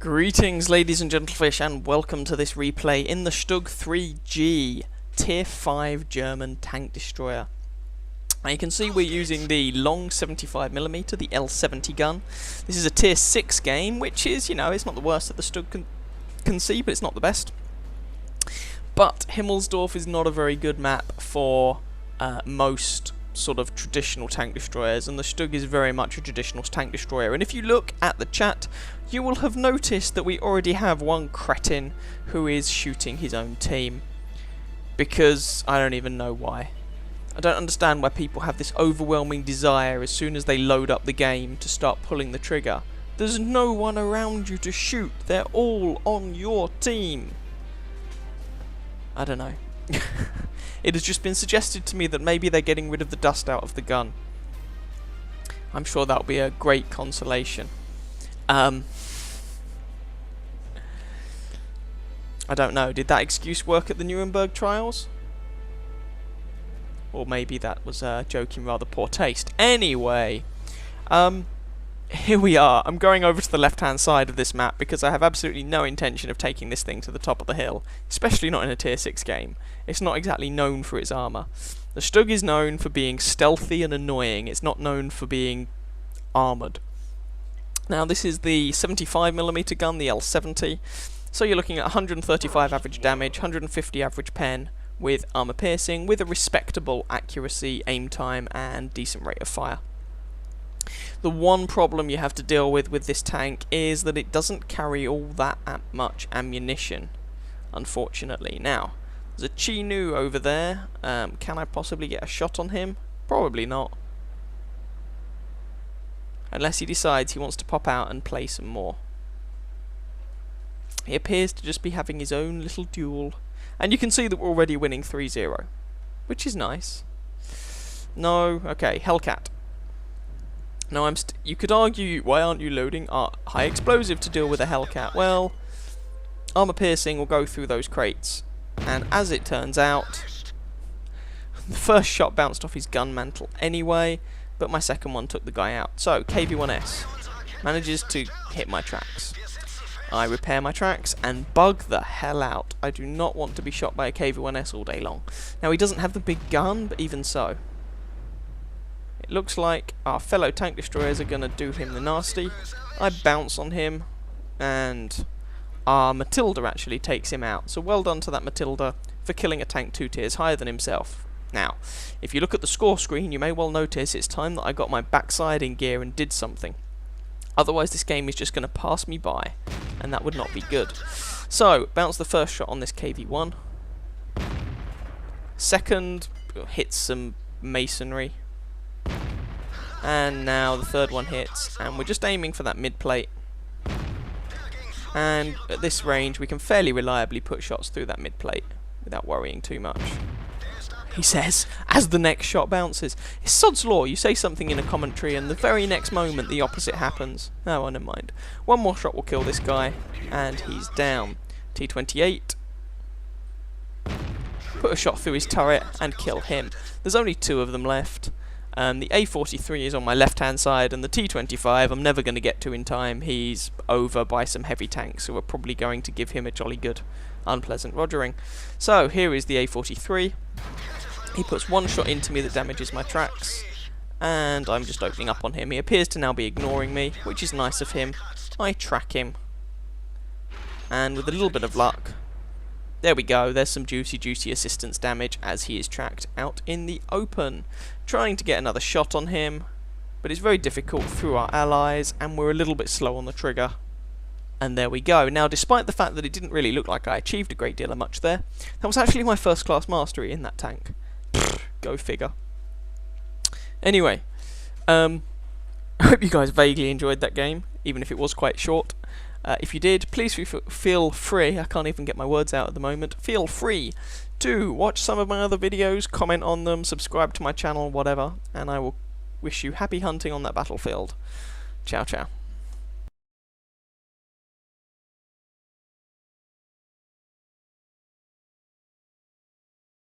Greetings ladies and gentlefish, and welcome to this replay in the Stug 3G Tier 5 German tank destroyer. Now you can see we're using the long 75mm, the L70 gun. This is a Tier 6 game, which is, you know, it's not the worst that the Stug can see, but it's not the best. But Himmelsdorf is not a very good map for most sort of traditional tank destroyers, and the Stug is very much a traditional tank destroyer. And if you look at the chat, you will have noticed that we already have one cretin who is shooting his own team, because I don't even know why. I don't understand why people have this overwhelming desire as soon as they load up the game to start pulling the trigger. There's no one around you to shoot, they're all on your team. I don't know. It has just been suggested to me that maybe they're getting rid of the dust out of the gun. I'm sure that'll be a great consolation. I don't know, did that excuse work at the Nuremberg trials? Or maybe that was joking rather poor taste. Anyway, here we are. I'm going over to the left-hand side of this map because I have absolutely no intention of taking this thing to the top of the hill, especially not in a Tier 6 game. It's not exactly known for its armour. The Stug is known for being stealthy and annoying. It's not known for being armoured. Now this is the 75mm gun, the L70, so you're looking at 135 average damage, 150 average pen, with armour piercing, with a respectable accuracy, aim time, and decent rate of fire. The one problem you have to deal with this tank is that it doesn't carry all that much ammunition, unfortunately. Now, there's a Chinu over there. Can I possibly get a shot on him? Probably not. Unless he decides he wants to pop out and play some more. He appears to just be having his own little duel. And you can see that we're already winning 3-0, which is nice. No, okay, Hellcat. Now you could argue, why aren't you loading high explosive to deal with a Hellcat? Well, armor piercing will go through those crates, and as it turns out, the first shot bounced off his gun mantle anyway, but my second one took the guy out. So KV-1S manages to hit my tracks. I repair my tracks and bug the hell out. I do not want to be shot by a KV-1S all day long. Now he doesn't have the big gun, but even so. It looks like our fellow tank destroyers are going to do him the nasty. I bounce on him, and our Matilda actually takes him out. So well done to that Matilda for killing a tank 2 tiers higher than himself. Now, if you look at the score screen, you may well notice it's time that I got my backside in gear and did something. Otherwise this game is just going to pass me by, and that would not be good. So, bounce the first shot on this KV-1. Second, hits some masonry. And now the third one hits, and we're just aiming for that mid plate. And at this range we can fairly reliably put shots through that mid plate without worrying too much. He says, as the next shot bounces. It's sod's law, you say something in a commentary and the very next moment the opposite happens. Oh, never mind. One more shot will kill this guy, and he's down. T28. Put a shot through his turret and kill him. There's only 2 of them left. The A43 is on my left-hand side, and the T25 I'm never going to get to in time. He's over by some heavy tanks, so we're probably going to give him a jolly good, unpleasant rogering. So, here is the A43. He puts one shot into me that damages my tracks, and I'm just opening up on him. He appears to now be ignoring me, which is nice of him. I track him, and with a little bit of luck, there we go, there's some juicy assistance damage as he is tracked out in the open. Trying to get another shot on him, but it's very difficult through our allies, and we're a little bit slow on the trigger. And there we go. Now, despite the fact that it didn't really look like I achieved a great deal of much there, that was actually my first class mastery in that tank. Go figure. Anyway, I hope you guys vaguely enjoyed that game, even if it was quite short. If you did, please feel free, I can't even get my words out at the moment, feel free to watch some of my other videos, comment on them, subscribe to my channel, whatever, and I will wish you happy hunting on that battlefield. Ciao, ciao.